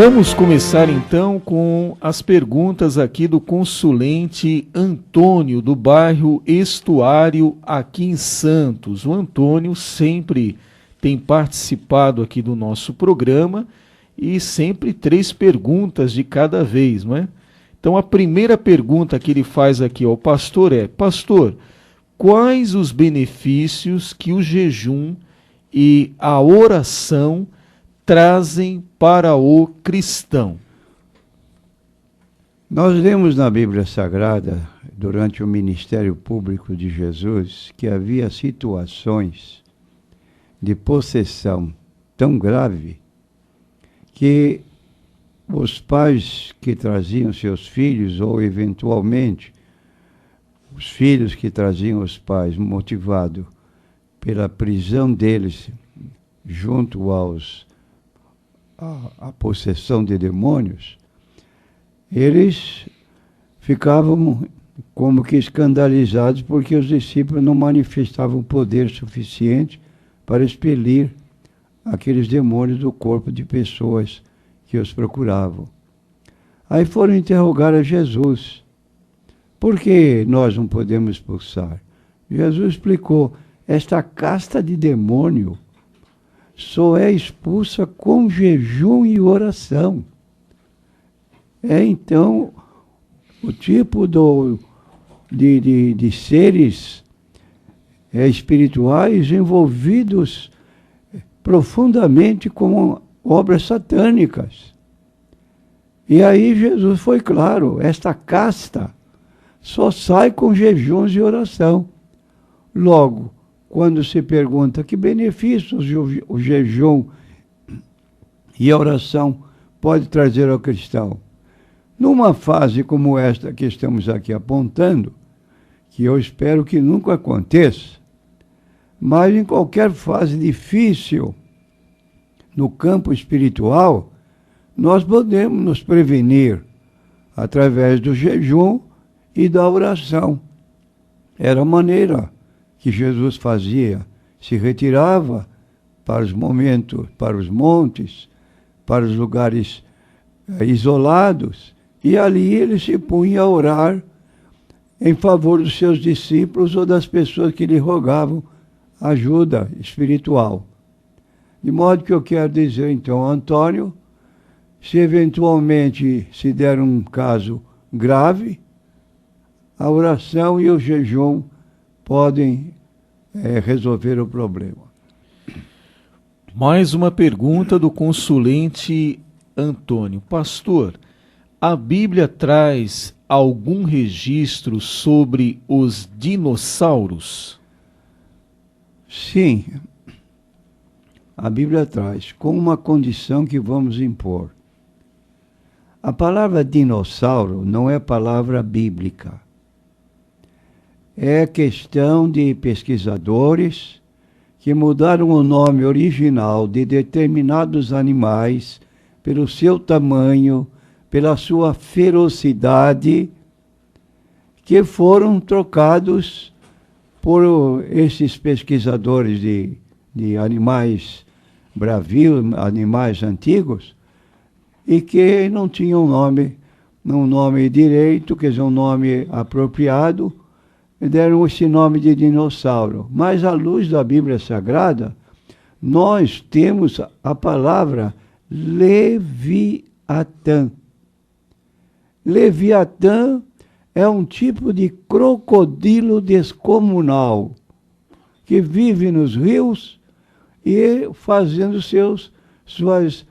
Vamos começar então com as perguntas aqui do consulente Antônio, do bairro Estuário, aqui em Santos. O Antônio sempre tem participado aqui do nosso programa e sempre 3 perguntas de cada vez, não é? Então a primeira pergunta que ele faz aqui ao pastor é: pastor, quais os benefícios que o jejum e a oração trazem para o cristão? Nós lemos na Bíblia Sagrada, durante o ministério público de Jesus, que havia situações de possessão tão grave que os pais que traziam seus filhos, ou eventualmente os filhos que traziam os pais, motivado pela prisão deles junto a possessão de demônios, eles ficavam como que escandalizados porque os discípulos não manifestavam poder suficiente para expelir aqueles demônios do corpo de pessoas que os procuravam. Aí foram interrogar a Jesus: por que nós não podemos expulsar? Jesus explicou: esta casta de demônio só é expulsa com jejum e oração. É então o tipo de seres espirituais envolvidos profundamente com obras satânicas. E aí Jesus foi claro: esta casta só sai com jejuns e oração. Logo, quando se pergunta que benefícios o jejum e a oração pode trazer ao cristão, numa fase como esta que estamos aqui apontando, que eu espero que nunca aconteça, mas em qualquer fase difícil no campo espiritual, nós podemos nos prevenir através do jejum e da oração. Era a maneira que Jesus fazia: se retirava para os momentos, para os montes, para os lugares isolados, e ali ele se punha a orar em favor dos seus discípulos ou das pessoas que lhe rogavam ajuda espiritual. De modo que eu quero dizer então, Antônio, se eventualmente se der um caso grave, a oração e o jejum podem resolver o problema. Mais uma pergunta do consulente Antônio. Pastor, a Bíblia traz algum registro sobre os dinossauros? Sim, a Bíblia traz, com uma condição que vamos impor. A palavra dinossauro não é palavra bíblica. É questão de pesquisadores que mudaram o nome original de determinados animais pelo seu tamanho, pela sua ferocidade, que foram trocados por esses pesquisadores de animais bravios, animais antigos, e que não tinham um nome direito, quer dizer, um nome apropriado, deram esse nome de dinossauro. Mas à luz da Bíblia Sagrada, nós temos a palavra Leviatã. Leviatã é um tipo de crocodilo descomunal que vive nos rios e fazendo suas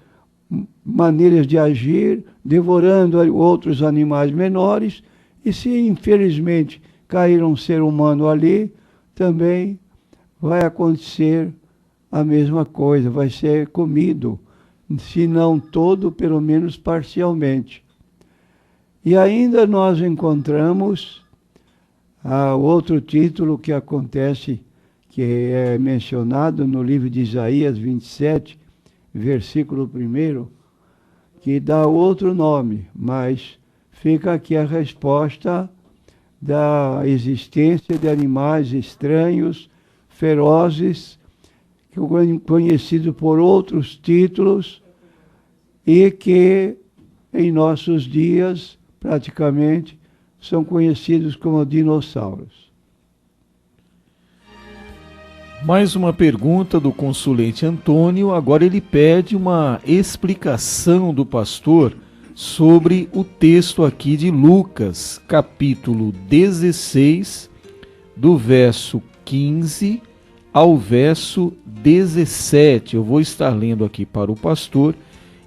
maneiras de agir, devorando outros animais menores, e se infelizmente cair um ser humano ali, também vai acontecer a mesma coisa, vai ser comido, se não todo, pelo menos parcialmente. E ainda nós encontramos outro título que acontece, que é mencionado no livro de Isaías 27, versículo 1, que dá outro nome, mas fica aqui a resposta da existência de animais estranhos, ferozes, conhecidos por outros títulos, e que em nossos dias, praticamente, são conhecidos como dinossauros. Mais uma pergunta do consulente Antônio. Agora ele pede uma explicação do pastor sobre o texto aqui de Lucas, capítulo 16, do verso 15 ao verso 17. Eu vou estar lendo aqui para o pastor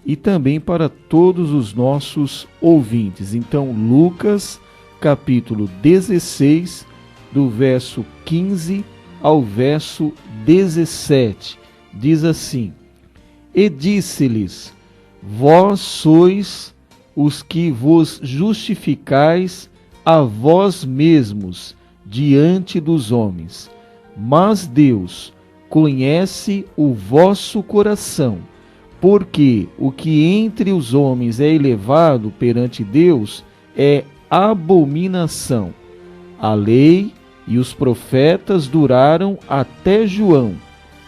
e também para todos os nossos ouvintes. Então, Lucas, capítulo 16, do verso 15 ao verso 17, diz assim: E disse-lhes: Vós sois os que vos justificais a vós mesmos diante dos homens, mas Deus conhece o vosso coração, porque o que entre os homens é elevado perante Deus é abominação. A lei e os profetas duraram até João.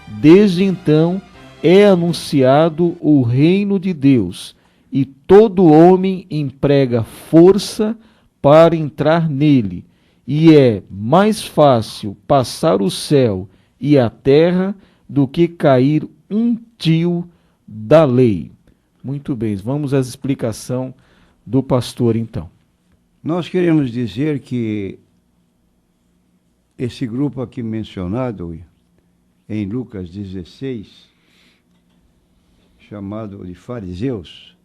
Desde então é anunciado o reino de Deus, e todo homem emprega força para entrar nele, e é mais fácil passar o céu e a terra do que cair um tio da lei. Muito bem, vamos à explicação do pastor então. Nós queremos dizer que esse grupo aqui mencionado em Lucas 16, chamado de fariseus,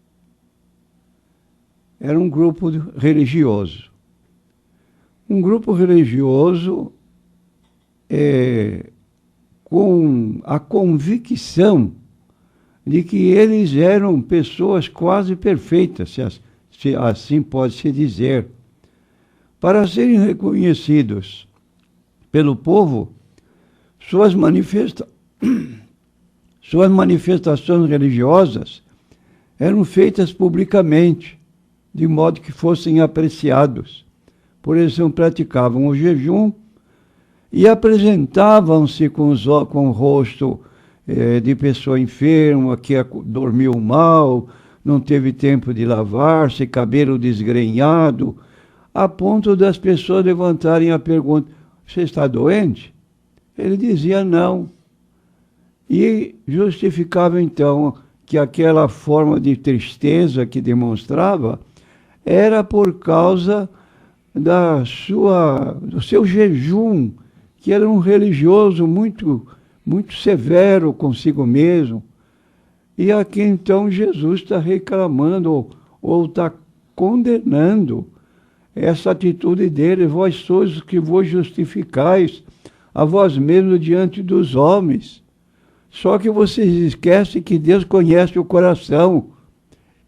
era um grupo religioso. Um grupo religioso com a convicção de que eles eram pessoas quase perfeitas, se assim pode-se dizer. Para serem reconhecidos pelo povo, suas manifestações religiosas eram feitas publicamente, de modo que fossem apreciados. Por exemplo, praticavam o jejum e apresentavam-se com o rosto de pessoa enferma, que dormiu mal, não teve tempo de lavar-se, cabelo desgrenhado, a ponto das pessoas levantarem a pergunta: você está doente? Ele dizia não. E justificava então que aquela forma de tristeza que demonstrava era por causa do seu jejum, que era um religioso muito severo consigo mesmo. E aqui então Jesus está reclamando ou está condenando essa atitude dele: vós sois os que vos justificais a vós mesmos diante dos homens. Só que vocês esquecem que Deus conhece o coração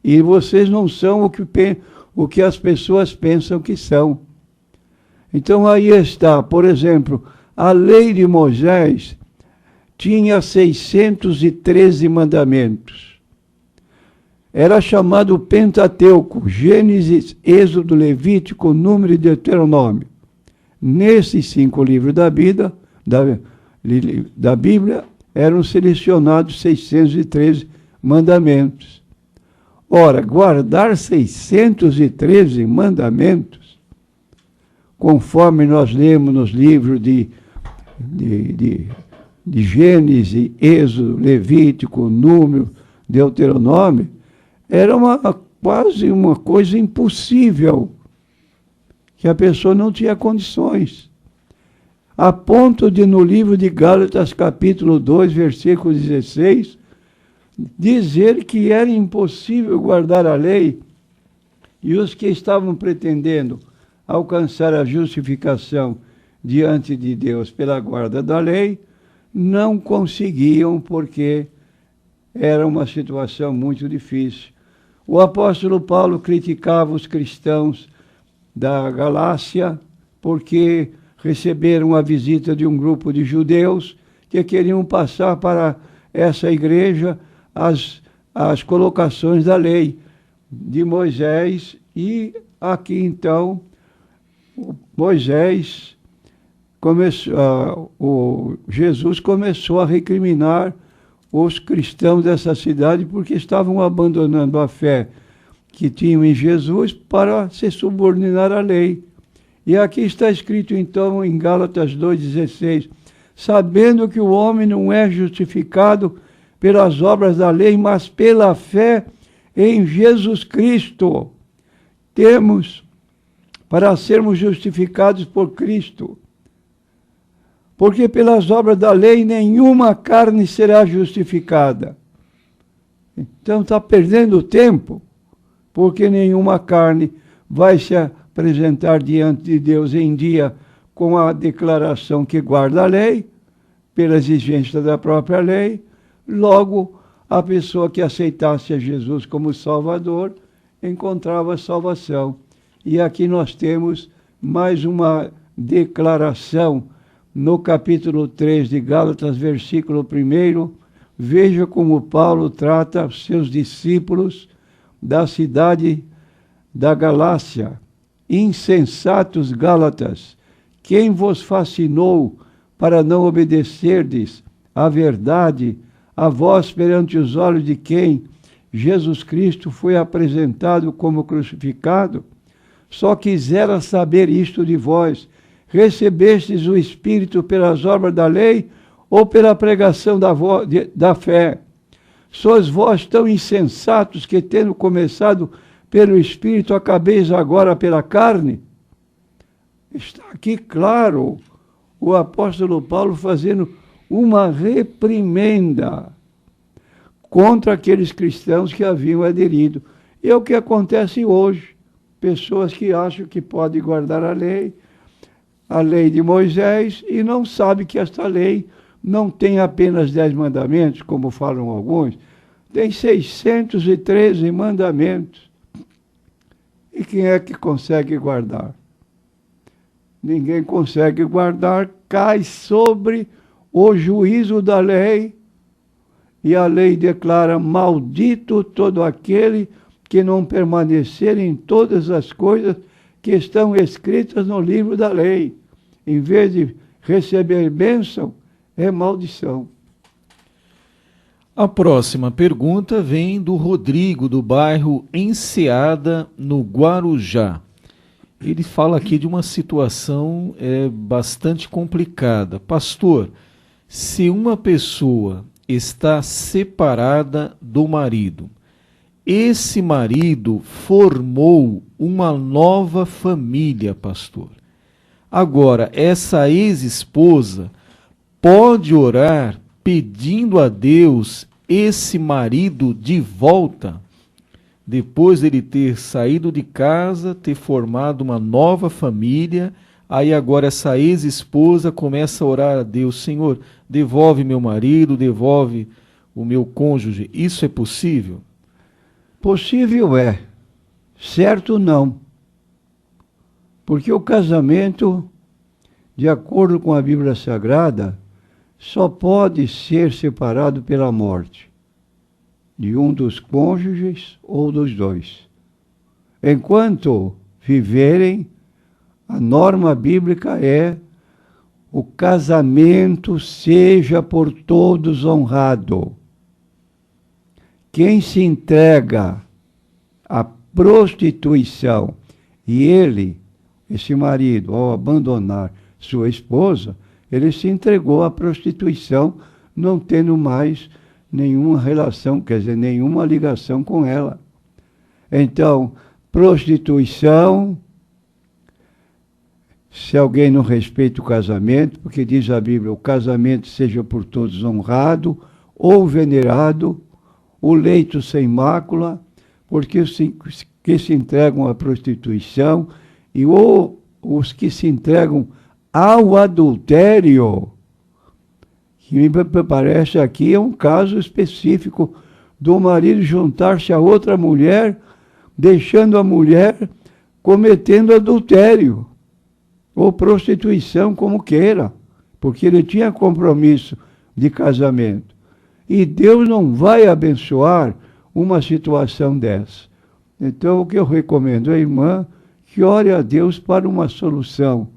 e vocês não são o que as pessoas pensam que são. Então aí está, por exemplo, a lei de Moisés tinha 613 mandamentos. Era chamado Pentateuco: Gênesis, Êxodo, Levítico, Número e Deuteronômio. Nesses 5 livros da Bíblia eram selecionados 613 mandamentos. Ora, guardar 613 mandamentos, conforme nós lemos nos livros de Gênesis, Êxodo, Levítico, Número, Deuteronômio, era quase uma coisa impossível, que a pessoa não tinha condições. A ponto de, no livro de Gálatas, capítulo 2, versículo 16, dizer que era impossível guardar a lei, e os que estavam pretendendo alcançar a justificação diante de Deus pela guarda da lei, não conseguiam, porque era uma situação muito difícil. O apóstolo Paulo criticava os cristãos da Galácia porque receberam a visita de um grupo de judeus que queriam passar para essa igreja as colocações da lei de Moisés. E aqui então Jesus começou a recriminar os cristãos dessa cidade porque estavam abandonando a fé que tinham em Jesus para se subordinar à lei. E aqui está escrito então em Gálatas 2,16, sabendo que o homem não é justificado pelas obras da lei, mas pela fé em Jesus Cristo. Temos para sermos justificados por Cristo. Porque pelas obras da lei nenhuma carne será justificada. Então está perdendo tempo, porque nenhuma carne vai se apresentar diante de Deus em dia com a declaração que guarda a lei, pela exigência da própria lei. Logo, a pessoa que aceitasse a Jesus como Salvador encontrava salvação. E aqui nós temos mais uma declaração no capítulo 3 de Gálatas, versículo 1. Veja como Paulo trata os seus discípulos da cidade da Galácia. Insensatos Gálatas, quem vos fascinou para não obedecerdes à verdade, a vós perante os olhos de quem Jesus Cristo foi apresentado como crucificado? Só quisera saber isto de vós: recebestes o Espírito pelas obras da lei ou pela pregação da fé? Sois vós tão insensatos que, tendo começado pelo Espírito, acabeis agora pela carne? Está aqui claro o apóstolo Paulo fazendo uma reprimenda contra aqueles cristãos que haviam aderido. E é o que acontece hoje. Pessoas que acham que podem guardar a lei de Moisés, e não sabem que esta lei não tem apenas 10 mandamentos, como falam alguns, tem 613 mandamentos. E quem é que consegue guardar? Ninguém consegue guardar, cai sobre o juízo da lei, e a lei declara: maldito todo aquele que não permanecer em todas as coisas que estão escritas no livro da lei. Em vez de receber bênção, é maldição. A próxima pergunta vem do Rodrigo, do bairro Enseada, no Guarujá. Ele fala aqui de uma situação bastante complicada. Pastor, se uma pessoa está separada do marido, esse marido formou uma nova família, pastor. Agora, essa ex-esposa pode orar pedindo a Deus esse marido de volta, depois dele ter saído de casa, ter formado uma nova família. Aí agora essa ex-esposa começa a orar a Deus: Senhor, devolve meu marido, devolve o meu cônjuge. Isso é possível? Possível é, certo não. Porque o casamento, de acordo com a Bíblia Sagrada, só pode ser separado pela morte de um dos cônjuges ou dos dois. Enquanto viverem, a norma bíblica é: o casamento seja por todos honrado. Quem se entrega à prostituição e esse marido, ao abandonar sua esposa, ele se entregou à prostituição, não tendo mais nenhuma relação, quer dizer, nenhuma ligação com ela. Então, prostituição, se alguém não respeita o casamento, porque diz a Bíblia: o casamento seja por todos honrado ou venerado, o leito sem mácula, porque os que se entregam à prostituição e os que se entregam ao adultério, que me parece aqui é um caso específico do marido juntar-se a outra mulher, deixando a mulher cometendo adultério ou prostituição, como queira, porque ele tinha compromisso de casamento. E Deus não vai abençoar uma situação dessa. Então, o que eu recomendo à irmã, que ore a Deus para uma solução,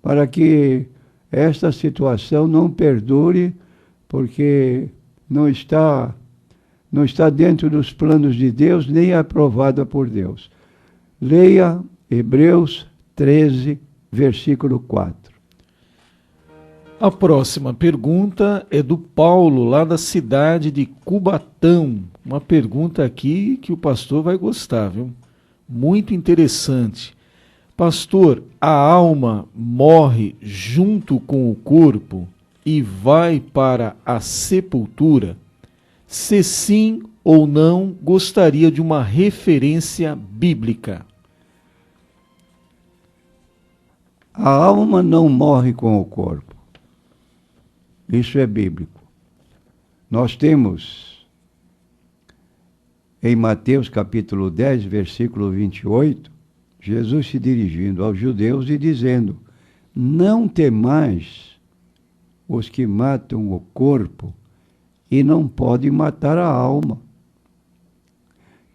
para que esta situação não perdure, porque não está dentro dos planos de Deus, nem é aprovada por Deus. Leia Hebreus 13, versículo 4. A próxima pergunta é do Paulo, lá da cidade de Cubatão. Uma pergunta aqui que o pastor vai gostar, viu? Muito interessante. Pastor, a alma morre junto com o corpo e vai para a sepultura? Se sim ou não, gostaria de uma referência bíblica. A alma não morre com o corpo. Isso é bíblico. Nós temos em Mateus capítulo 10, versículo 28, Jesus se dirigindo aos judeus e dizendo: não temais os que matam o corpo e não podem matar a alma.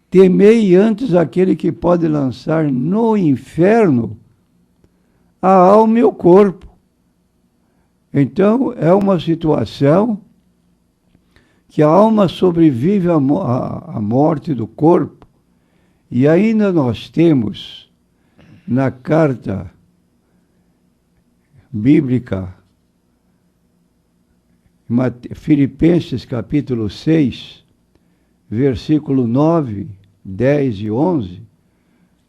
Temei antes aquele que pode lançar no inferno a alma e o corpo. Então, é uma situação que a alma sobrevive à morte do corpo. E ainda nós temos, na carta bíblica, Filipenses capítulo 6, versículo 9, 10 e 11,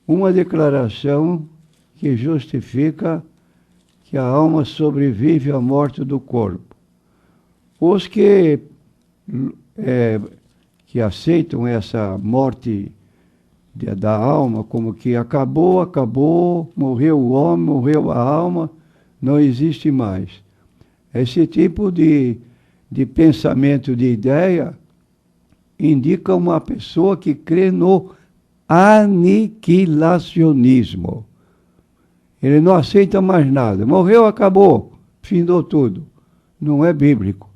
uma declaração que justifica que a alma sobrevive à morte do corpo. Os que aceitam essa morte da alma como que acabou, morreu o homem, morreu a alma, não existe mais. Esse tipo de pensamento, de ideia, indica uma pessoa que crê no aniquilacionismo. Ele não aceita mais nada. Morreu, acabou, findou tudo. Não é bíblico.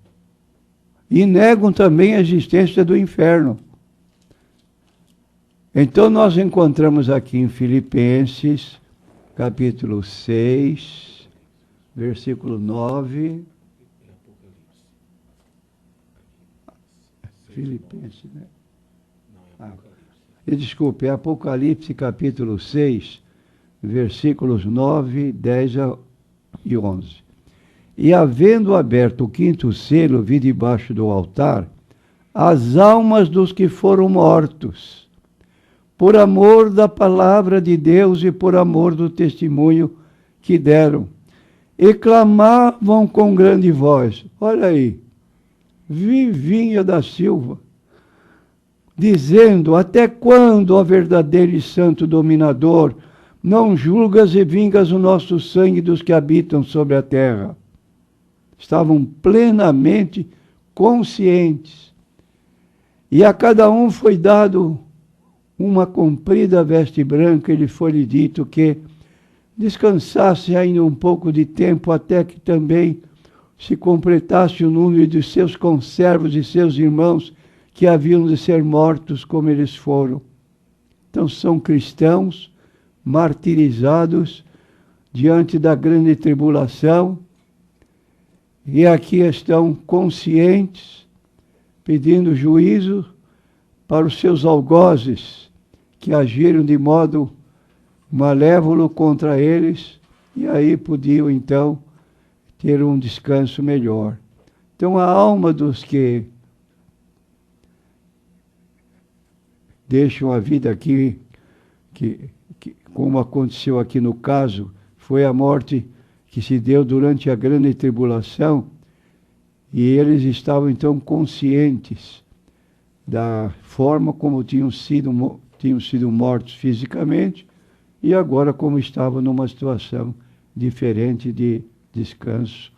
E negam também a existência do inferno. Então nós encontramos aqui em Filipenses, capítulo 6, versículo 9. Filipenses, né? Desculpe, é Apocalipse, capítulo 6, versículos 9, 10 e 11. E havendo aberto o quinto selo, vi debaixo do altar as almas dos que foram mortos, por amor da palavra de Deus e por amor do testemunho que deram, e clamavam com grande voz. Olha aí, Vivinha da Silva, dizendo: até quando, ó verdadeiro e santo dominador, não julgas e vingas o nosso sangue dos que habitam sobre a terra? Estavam plenamente conscientes. E a cada um foi dado uma comprida veste branca, e lhe foi-lhe dito que descansasse ainda um pouco de tempo, até que também se completasse o número de seus conservos e seus irmãos que haviam de ser mortos como eles foram. Então são cristãos martirizados diante da grande tribulação, e aqui estão conscientes, pedindo juízo para os seus algozes, que agiram de modo malévolo contra eles, e aí podiam então ter um descanso melhor. Então a alma dos que deixam a vida aqui, que como aconteceu aqui no caso, foi a morte que se deu durante a grande tribulação, e eles estavam então conscientes da forma como tinham sido mortos fisicamente, e agora como estavam numa situação diferente de descanso.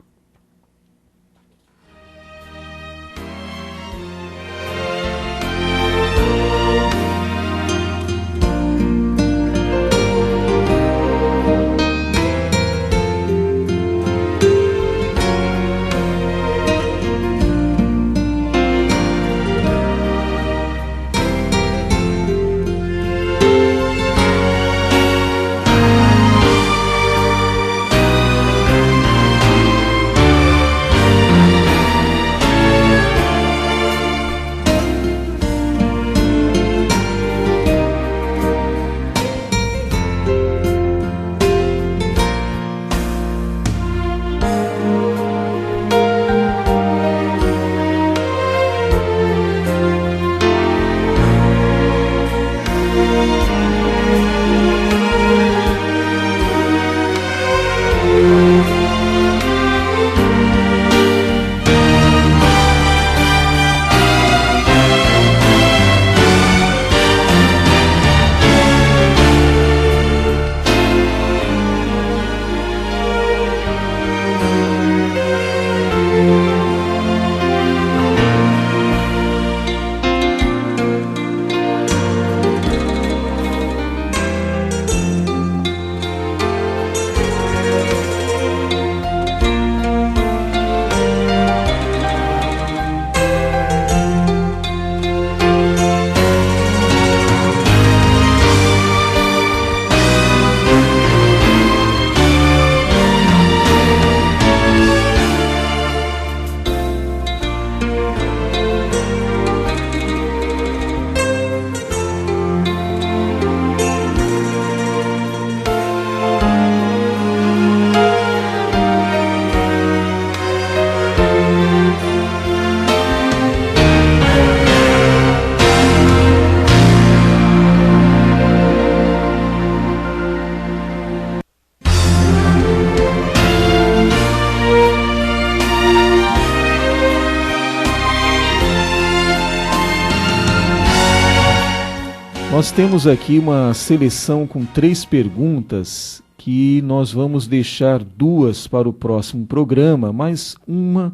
Nós temos aqui uma seleção com 3 perguntas que nós vamos deixar 2 para o próximo programa, mas uma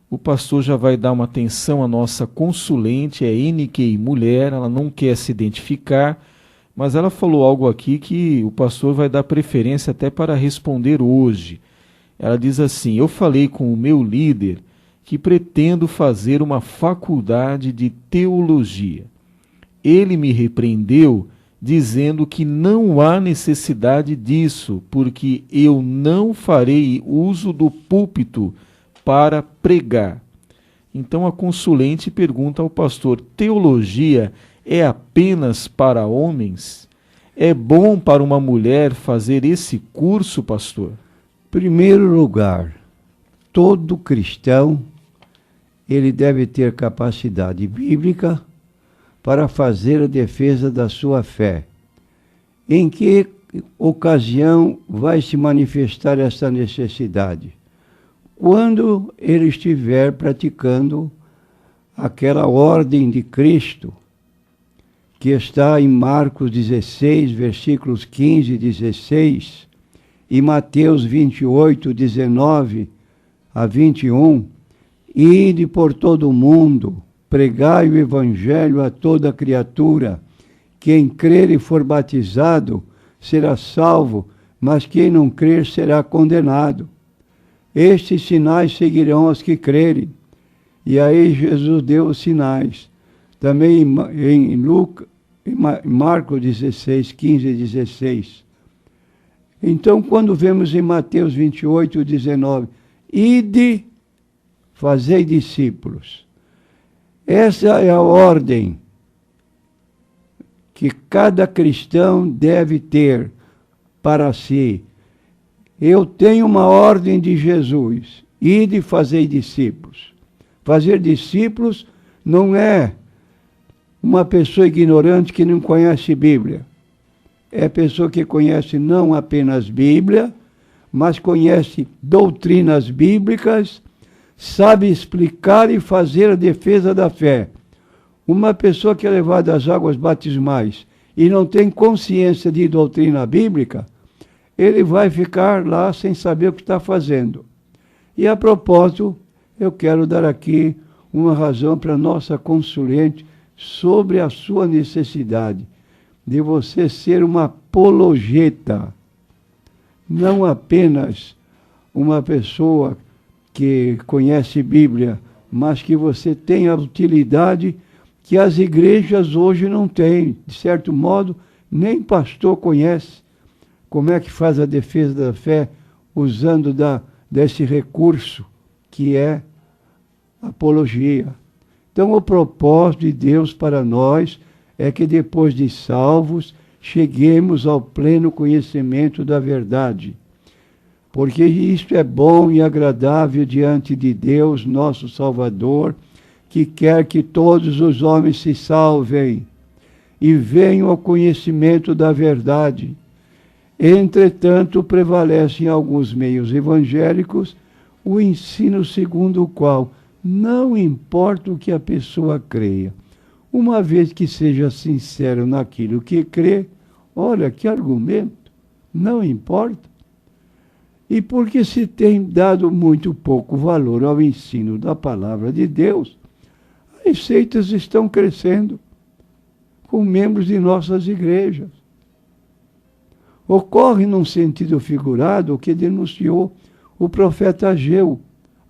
o pastor já vai dar uma atenção à nossa consulente, é NQI Mulher, ela não quer se identificar, mas ela falou algo aqui que o pastor vai dar preferência até para responder hoje. Ela diz assim: eu falei com o meu líder que pretendo fazer uma faculdade de teologia. Ele me repreendeu dizendo que não há necessidade disso, porque eu não farei uso do púlpito para pregar. Então a consulente pergunta ao pastor: teologia é apenas para homens? É bom para uma mulher fazer esse curso, pastor? Primeiro lugar, todo cristão, ele deve ter capacidade bíblica para fazer a defesa da sua fé. Em que ocasião vai se manifestar essa necessidade? Quando ele estiver praticando aquela ordem de Cristo, que está em Marcos 16, versículos 15 e 16, e Mateus 28, 19 a 21, ide por todo o mundo, pregai o evangelho a toda criatura, quem crer e for batizado será salvo, mas quem não crer será condenado. Estes sinais seguirão os que crerem. E aí Jesus deu os sinais. Também em Marcos 16, 15 e 16. Então, quando vemos em Mateus 28, 19, ide, fazei discípulos. Essa é a ordem que cada cristão deve ter para si. Eu tenho uma ordem de Jesus: ide e fazei discípulos. Fazer discípulos não é uma pessoa ignorante que não conhece Bíblia. É pessoa que conhece não apenas Bíblia, mas conhece doutrinas bíblicas, sabe explicar e fazer a defesa da fé. Uma pessoa que é levada às águas batismais e não tem consciência de doutrina bíblica, ele vai ficar lá sem saber o que está fazendo. E a propósito, eu quero dar aqui uma razão para a nossa consulente sobre a sua necessidade de você ser uma apologeta, não apenas uma pessoa que conhece Bíblia, mas que você tenha a utilidade que as igrejas hoje não têm. De certo modo, nem pastor conhece como é que faz a defesa da fé usando desse recurso que é apologia. Então, o propósito de Deus para nós é que depois de salvos, cheguemos ao pleno conhecimento da verdade. Porque isto é bom e agradável diante de Deus, nosso Salvador, que quer que todos os homens se salvem e venham ao conhecimento da verdade. Entretanto, prevalece em alguns meios evangélicos o ensino segundo o qual não importa o que a pessoa creia, uma vez que seja sincero naquilo que crê. Olha que argumento, não importa. E porque se tem dado muito pouco valor ao ensino da palavra de Deus, as seitas estão crescendo com membros de nossas igrejas. Ocorre num sentido figurado o que denunciou o profeta Ageu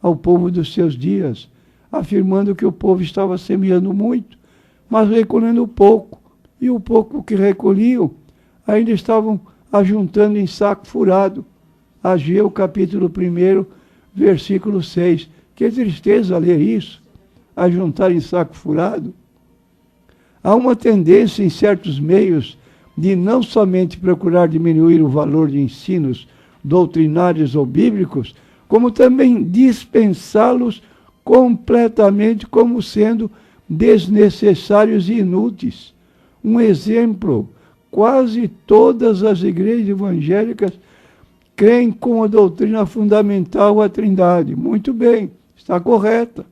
ao povo dos seus dias, afirmando que o povo estava semeando muito, mas recolhendo pouco, e o pouco que recolhiam ainda estavam ajuntando em saco furado. Ageu, capítulo 1, versículo 6. Que tristeza ler isso, ajuntar em saco furado. Há uma tendência em certos meios de não somente procurar diminuir o valor de ensinos doutrinários ou bíblicos, como também dispensá-los completamente como sendo desnecessários e inúteis. Um exemplo: quase todas as igrejas evangélicas creem com a doutrina fundamental a Trindade. Muito bem, está correta.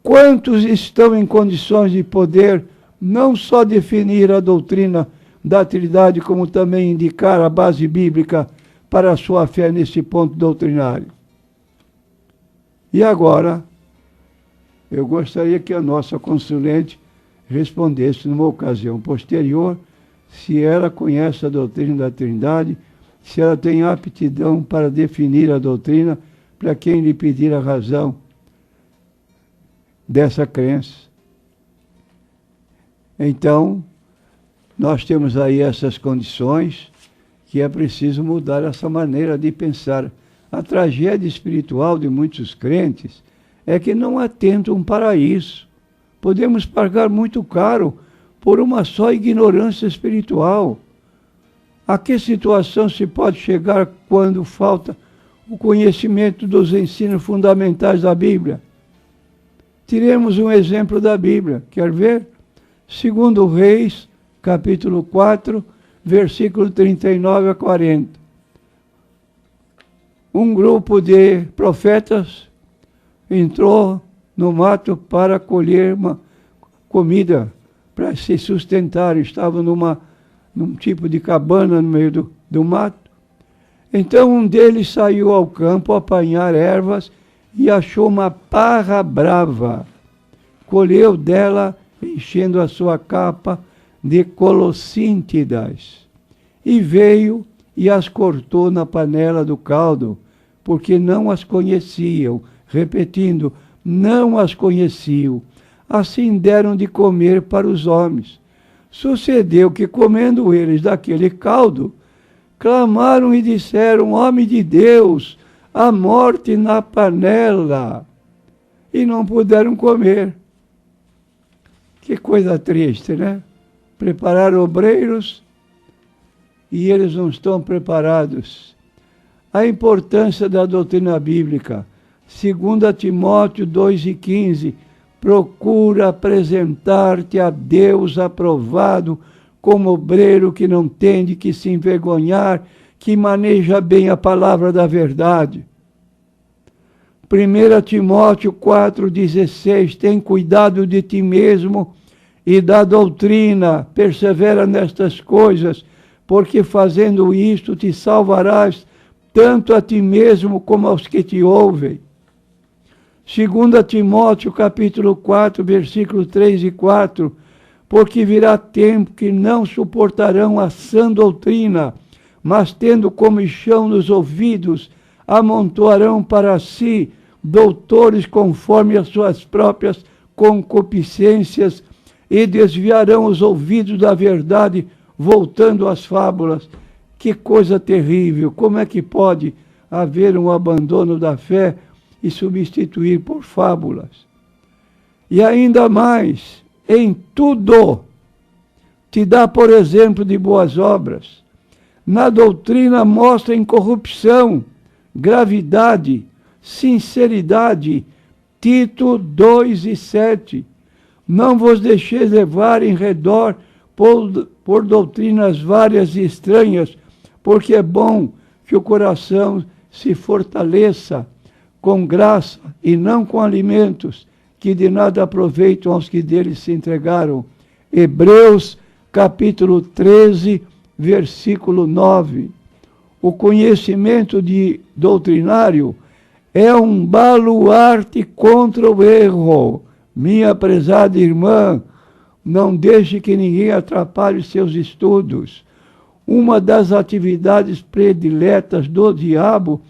Quantos estão em condições de poder não só definir a doutrina da Trindade, como também indicar a base bíblica para a sua fé nesse ponto doutrinário. E agora, eu gostaria que a nossa consulente respondesse numa ocasião posterior se ela conhece a doutrina da Trindade, se ela tem aptidão para definir a doutrina para quem lhe pedir a razão dessa crença. Então, nós temos aí essas condições que é preciso mudar essa maneira de pensar. A tragédia espiritual de muitos crentes é que não atentam para isso. Podemos pagar muito caro por uma só ignorância espiritual. A que situação se pode chegar quando falta o conhecimento dos ensinos fundamentais da Bíblia? Tiremos um exemplo da Bíblia. Quer ver? Segundo Reis, capítulo 4, versículo 39 a 40. Um grupo de profetas entrou no mato para colher uma comida, para se sustentar. Estavam num tipo de cabana no meio do mato. Então um deles saiu ao campo a apanhar ervas e achou uma parra brava. Colheu dela, enchendo a sua capa de colossíntidas. E veio e as cortou na panela do caldo, porque não as conheciam. Repetindo, não as conheciam. Assim deram de comer para os homens. Sucedeu que, comendo eles daquele caldo, clamaram e disseram: homem de Deus, a morte na panela. E não puderam comer. Que coisa triste, né? Preparar obreiros e eles não estão preparados. A importância da doutrina bíblica. 2 Timóteo 2,15. Procura apresentar-te a Deus aprovado, como obreiro que não tem de que se envergonhar, que maneja bem a palavra da verdade. 1 Timóteo 4,16. Tem cuidado de ti mesmo e da doutrina, persevera nestas coisas, porque fazendo isto te salvarás tanto a ti mesmo como aos que te ouvem. 2 Timóteo capítulo 4, versículos 3 e 4. Porque virá tempo que não suportarão a sã doutrina, mas tendo comichão nos ouvidos, amontoarão para si doutores conforme as suas próprias concupiscências e desviarão os ouvidos da verdade, voltando às fábulas. Que coisa terrível! Como é que pode haver um abandono da fé e substituir por fábulas? E ainda mais, em tudo te dá por exemplo de boas obras. Na doutrina mostra incorrupção, gravidade, sinceridade. Tito 2:7. Não vos deixeis levar em redor por doutrinas várias e estranhas, porque é bom que o coração se fortaleça com graça e não com alimentos que de nada aproveitam aos que deles se entregaram. Hebreus capítulo 13, versículo 9. O conhecimento doutrinário é um baluarte contra o erro. Minha prezada irmã, não deixe que ninguém atrapalhe seus estudos. Uma das atividades prediletas do diabo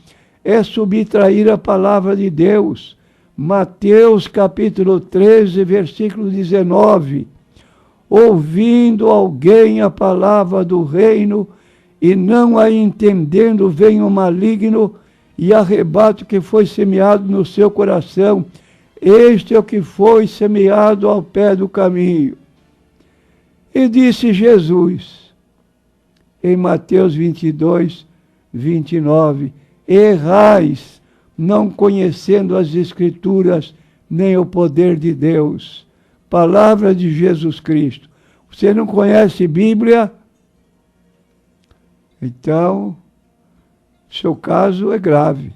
é subtrair a palavra de Deus. Mateus capítulo 13, versículo 19. Ouvindo alguém a palavra do reino e não a entendendo, vem o maligno e arrebata o que foi semeado no seu coração. Este é o que foi semeado ao pé do caminho. E disse Jesus, em Mateus 22, 29, errais, não conhecendo as Escrituras, nem o poder de Deus. Palavra de Jesus Cristo. Você não conhece Bíblia? Então, seu caso é grave.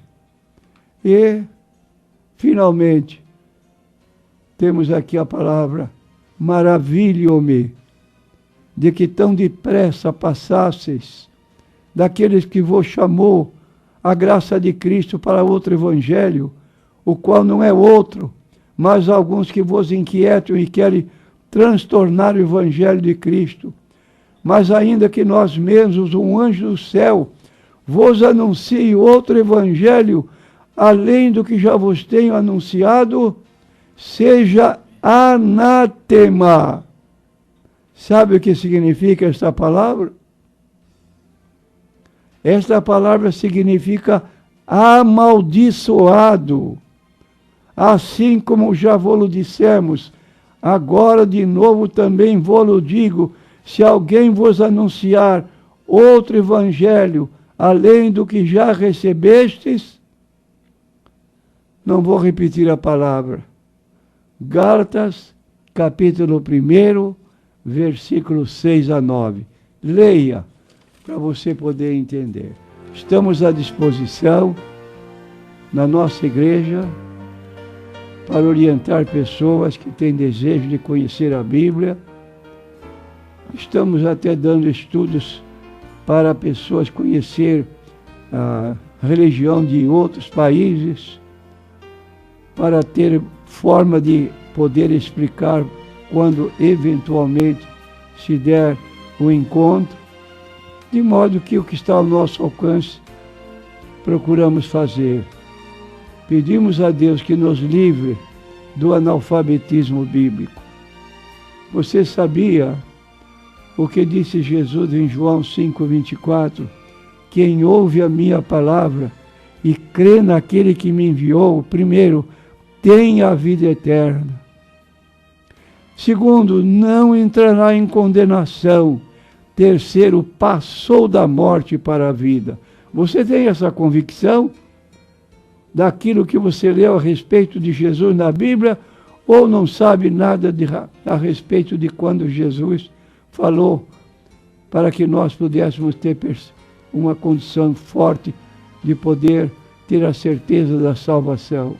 E, finalmente, temos aqui a palavra maravilho-me de que tão depressa passasseis daqueles que vos chamou a graça de Cristo para outro evangelho, o qual não é outro, mas alguns que vos inquietam e querem transtornar o evangelho de Cristo. Mas ainda que nós mesmos, um anjo do céu, vos anuncie outro evangelho, além do que já vos tenho anunciado, seja anátema. Sabe o que significa esta palavra? Esta palavra significa amaldiçoado. Assim como já vos dissemos, agora de novo também vos digo, se alguém vos anunciar outro evangelho, além do que já recebestes, não vou repetir a palavra. Gálatas, capítulo 1, versículos 6 a 9. Leia, para você poder entender. Estamos à disposição, na nossa igreja, para orientar pessoas que têm desejo de conhecer a Bíblia. Estamos até dando estudos para pessoas conhecer a religião de outros países, para ter forma de poder explicar quando eventualmente se der o encontro, de modo que o que está ao nosso alcance procuramos fazer. Pedimos a Deus que nos livre do analfabetismo bíblico. Você sabia o que disse Jesus em João 5,24? Quem ouve a minha palavra e crê naquele que me enviou, primeiro, tem a vida eterna. Segundo, não entrará em condenação. Terceiro, passou da morte para a vida. Você tem essa convicção daquilo que você leu a respeito de Jesus na Bíblia, ou não sabe nada a respeito de quando Jesus falou para que nós pudéssemos ter uma condição forte de poder ter a certeza da salvação?